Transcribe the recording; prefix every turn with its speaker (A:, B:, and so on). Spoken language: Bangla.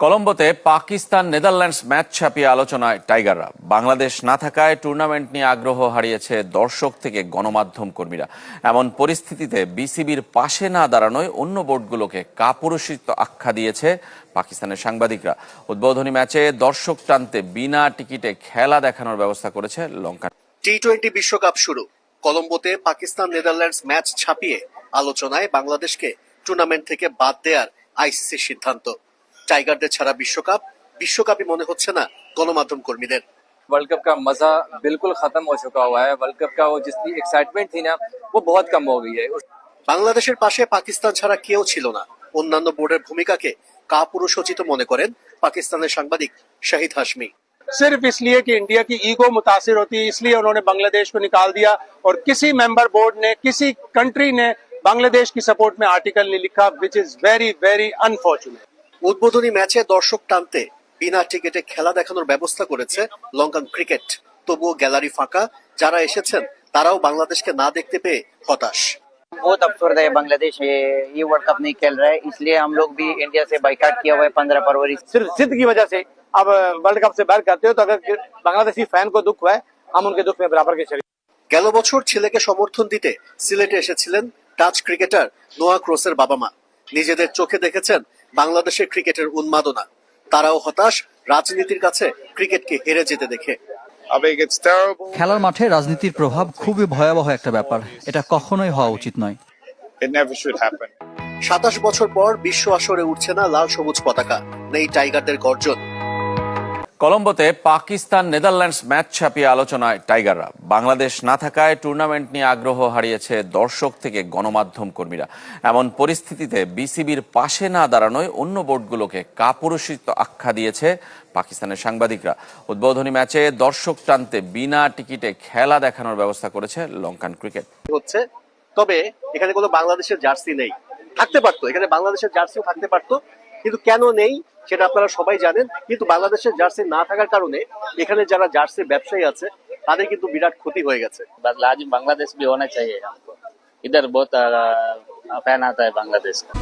A: কলম্বোতে পাকিস্তান নেদারল্যান্ডস ম্যাচ ছাপিয়ে আলোচনায় টাইগাররা। বাংলাদেশ না থাকায় টুর্নামেন্ট নিয়ে আগ্রহ হারিয়েছে দর্শক থেকে গণমাধ্যম কর্মীরা। এমন পরিস্থিতিতে বিসিবির পাশে না দাঁড়ানোয় অন্য বোর্ডগুলোকে কাপুরুষিত আখ্যা দিয়েছে পাকিস্তানের সাংবাদিকরা। উদ্বোধনী ম্যাচে দর্শক টানতে বিনা টিকিটে খেলা দেখানোর ব্যবস্থা করেছে লঙ্কা।
B: টি-20 বিশ্বকাপ শুরু। কলম্বোতে পাকিস্তান নেদারল্যান্ডস ম্যাচ ছাপিয়ে আলোচনায় বাংলাদেশকে টুর্নামেন্ট থেকে বাদ দেওয়ার আইসিসির সিদ্ধান্ত। টাইগারদের ছাড়া বিশ্বকাপই মনে হচ্ছে না গণমাধ্যম কর্মীদের।
C: वर्ल्ड कप का मजा बिल्कुल खत्म हो चुका हुआ है। वर्ल्ड कप का वो जितनी एक्साइटमेंट थी ना वो बहुत कम हो गई है।
B: বাংলাদেশের পাশে পাকিস্তান ছাড়া কেউ ছিল না। অন্যান্য বোর্ডের ভূমিকাকে কাপুরুষোচিত মনে করেন পাকিস্তানের সাংবাদিক শাহিদ হাশমি।
D: सिर्फ इसलिए कि इंडिया की ईगो मुतासिर होती है, इसलिए उन्होंने बांग्लादेश को निकाल दिया और किसी मेंबर बोर्ड ने, किसी कंट्री ने बांग्लादेश की सपोर्ट में आर्टिकल नहीं लिखा, which is very very unfortunate.
B: উদ্বোধনী ম্যাচে দর্শক টানতে বিনা টিকিটে খেলা দেখানোর ব্যবস্থা করেছে লঙ্কান ক্রিকেট। তবুও গ্যালারি ফাঁকা। যারা এসেছেন তারাও বাংলাদেশকে না দেখতে পেয়ে হতাশ।
E: बहुत अफसोस है, बांग्लादेश ये वर्ल्ड कप नहीं खेल रहा है, इसलिए हम लोग भी इंडिया से बाइकाट किया हुआ है 15 फरवरी।
D: सिर्फ जिद की वजह से अब वर्ल्ड कप से बाहर करते हो, तो अगर बांग्लादेशी फैन को दुख हुआ है, हम उनके दुख में बराबर के शरीक।
B: গেল বছর ছেলেকে সমর্থন দিতে সিলেটে এসেছিলেন টাচ ক্রিকেটার নোয়া ক্রসের বাবা মা। নিজেদের চোখে দেখেছেন বাংলাদেশের ক্রিকেটের উন্মাদনা। তারাও হতাশ রাজনীতির কাছে ক্রিকেটকে হেরে যেতে দেখে।
F: খেলার মাঠে রাজনীতির প্রভাব খুবই ভয়াবহ একটা ব্যাপার, এটা কখনোই হওয়া উচিত নয়।
B: 27 বছর পর বিশ্ব আসরে উঠছে না লাল সবুজ পতাকা, নেই টাইগারদের গর্জন।
A: কলম্বোতে পাকিস্তান নেদারল্যান্ডস ম্যাচ ছাপিয়ে আলোচনায় টাইগাররা। বাংলাদেশ না থাকায় টুর্নামেন্ট নিয়ে আগ্রহ হারিয়েছে দর্শক থেকে গণমাধ্যম কর্মীরা। এমন পরিস্থিতিতে বিসিবির পাশে না দাঁড়ানোয় অন্য বোর্ডগুলোকে কাপুরুষিত আখ্যা দিয়েছে পাকিস্তানের সাংবাদিকরা। উদ্বোধনী ম্যাচে দর্শক টানতে বিনা টিকিটে খেলা দেখানোর ব্যবস্থা করেছে লঙ্কান ক্রিকেট।
B: হচ্ছে তবে এখানে কোনো বাংলাদেশের জার্সি নেই। থাকতে পারতো, এখানে বাংলাদেশের জার্সিও থাকতে পারতো, কিন্তু কেন নেই সেটা আপনারা সবাই জানেন। কিন্তু বাংলাদেশের জার্সি না থাকার কারণে এখানে যারা জার্সি ব্যবসায়ী আছে তাদের কিন্তু বিরাট ক্ষতি হয়ে গেছে।
E: लाजिम बांग्लादेश भी होना चाहिए हमको, इधर बहुत फैन आता है बांग्लादेश का।